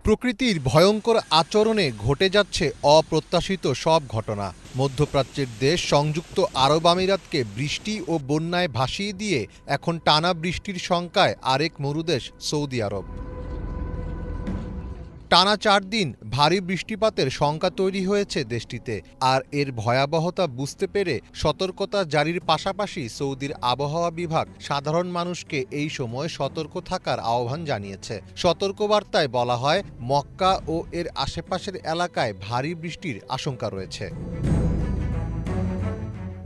প্রকৃতির ভয়ঙ্কর আচরণে ঘটে যাচ্ছে অপ্রত্যাশিত সব ঘটনা। মধ্যপ্রাচ্যের দেশ সংযুক্ত আরব আমিরাতকে বৃষ্টি ও বন্যায় ভাসিয়ে দিয়ে এখন টানা বৃষ্টির শঙ্কায় আরেক মরুদেশ সৌদি আরব। টানা ৪ দিন ভারী বৃষ্টিপাতের শঙ্কা তৈরি হয়েছে দেশটিতে। আর এর ভয়াবহতা বুঝতে পেরে সতর্কতা জারির পাশাপাশি সৌদির আবহাওয়া বিভাগ সাধারণ মানুষকে এই সময় সতর্ক থাকার আহ্বান জানিয়েছে। সতর্কবার্তায় বলা হয়, মক্কা ও এর আশেপাশের এলাকায় ভারী বৃষ্টির আশঙ্কা রয়েছে।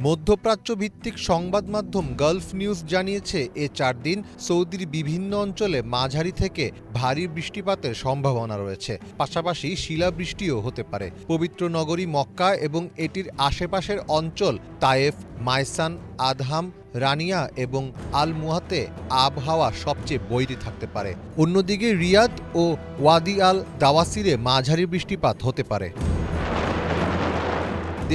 মধ্যপ্রাচ্য ভিত্তিক সংবাদ মাধ্যম গালফ নিউজ জানিয়েছে, এ ৪ দিন সৌদির বিভিন্ন অঞ্চলে মাঝারি থেকে ভারী বৃষ্টিপাতের সম্ভাবনা রয়েছে। পাশাপাশি শিলাবৃষ্টিও হতে পারে। পবিত্র নগরী মক্কা এবং এটির আশেপাশের অঞ্চল তায়েফ, মাইসান, আদহাম, রানিয়া এবং আল মুহাতে আবহাওয়া সবচেয়ে বৈরী থাকতে পারে। অন্যদিকে রিয়াদ ও ওয়াদি আল দাওয়াসিরে মাঝারি বৃষ্টিপাত হতে পারে।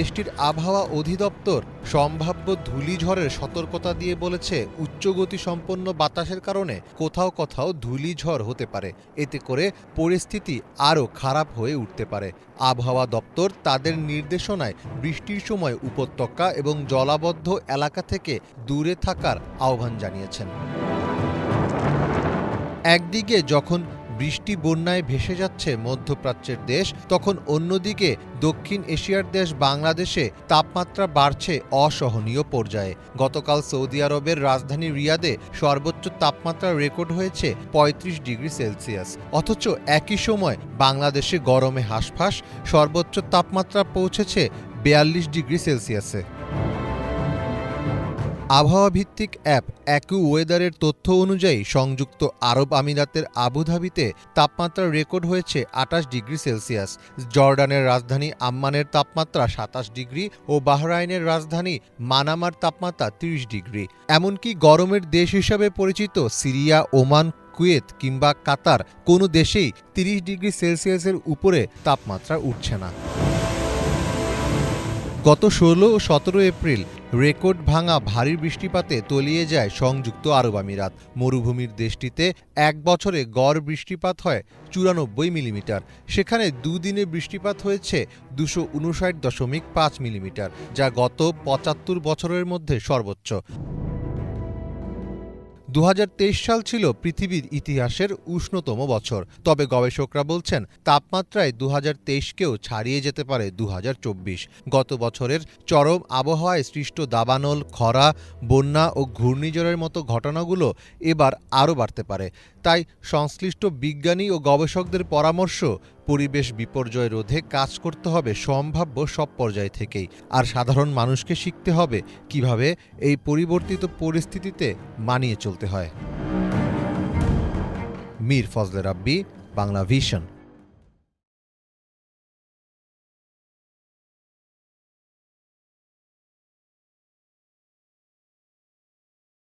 দেশটির আবহাওয়া অধিদপ্তর সম্ভাব্য ধূলিঝড়ের সতর্কতা দিয়ে বলেছে, উচ্চগতিসম্পন্ন বাতাসের কারণে কোথাও কোথাও ধূলিঝড় হতে পারে। এতে করে পরিস্থিতি আরও খারাপ হয়ে উঠতে পারে। আবহাওয়া দপ্তর তাদের নির্দেশনায় বৃষ্টির সময় উপত্যকা এবং জলাবদ্ধ এলাকা থেকে দূরে থাকার আহ্বান জানিয়েছেন। একদিকে যখন বৃষ্টি বন্যায় ভেসে যাচ্ছে মধ্যপ্রাচ্যের দেশ, তখন অন্যদিকে দক্ষিণ এশিয়ার দেশ বাংলাদেশে তাপমাত্রা বাড়ছে অসহনীয় পর্যায়ে। গতকাল সৌদি আরবের রাজধানী রিয়াদে সর্বোচ্চ তাপমাত্রা রেকর্ড হয়েছে ৩৫ ডিগ্রি সেলসিয়াস। অথচ একই সময় বাংলাদেশে গরমে হাঁসফাঁস, সর্বোচ্চ তাপমাত্রা পৌঁছেছে ৪২ ডিগ্রি সেলসিয়াসে। আবহাওয়া ভিত্তিক অ্যাপ অ্যাকুওয়েদারের তথ্য অনুযায়ী সংযুক্ত আরব আমিরাতের আবুধাবিতে তাপমাত্রা রেকর্ড হয়েছে ২৮ ডিগ্রি সেলসিয়াস। জর্ডানের রাজধানী আম্মানের তাপমাত্রা ২৭ ডিগ্রি ও বাহরাইনের রাজধানী মানামার তাপমাত্রা ৩০ ডিগ্রি। এমনকি গরমের দেশ হিসাবে পরিচিত সিরিয়া, ওমান, কুয়েত কিংবা কাতার কোনো দেশেই ৩০ ডিগ্রি সেলসিয়াসের উপরে তাপমাত্রা উঠছে না। গত ১৬ ও ১৭ এপ্রিল রেকর্ড ভাঙা ভারী বৃষ্টিপাতে তলিয়ে যায় সংযুক্ত আরব আমিরাত। মরুভূমির দেশটিতে এক বছরে গড় বৃষ্টিপাত হয় ৯৪ মিলিমিটার। সেখানে দুদিনে বৃষ্টিপাত হয়েছে ২৫৯.৫ মিলিমিটার, যা গত ৭৫ বছরের মধ্যে সর্বোচ্চ। ২০২৩ সাল ছিল পৃথিবীর ইতিহাসের উষ্ণতম বছর। তবে গবেষকরা বলছেন, তাপমাত্রায় ২০২৩কেও ছাড়িয়ে যেতে পারে ২০২৪। গত বছরের চরম আবহাওয়ায় সৃষ্ট দাবানল, খরা, বন্যা ও ঘূর্ণিঝড়ের মতো ঘটনাগুলো এবার আরও বাড়তে পারে। তাই সংশ্লিষ্ট বিজ্ঞানী ও গবেষকদের পরামর্শ, পরিবেশ বিপর্যয় রোধে কাজ করতে হবে সম্ভাব্য সব পর্যায় থেকেই। আর সাধারণ মানুষকে শিখতে হবে কিভাবে এই পরিবর্তিত পরিস্থিতিতে মানিয়ে চলতে হয়। মীর ফজলে রাব্বি, বাংলা ভিশন।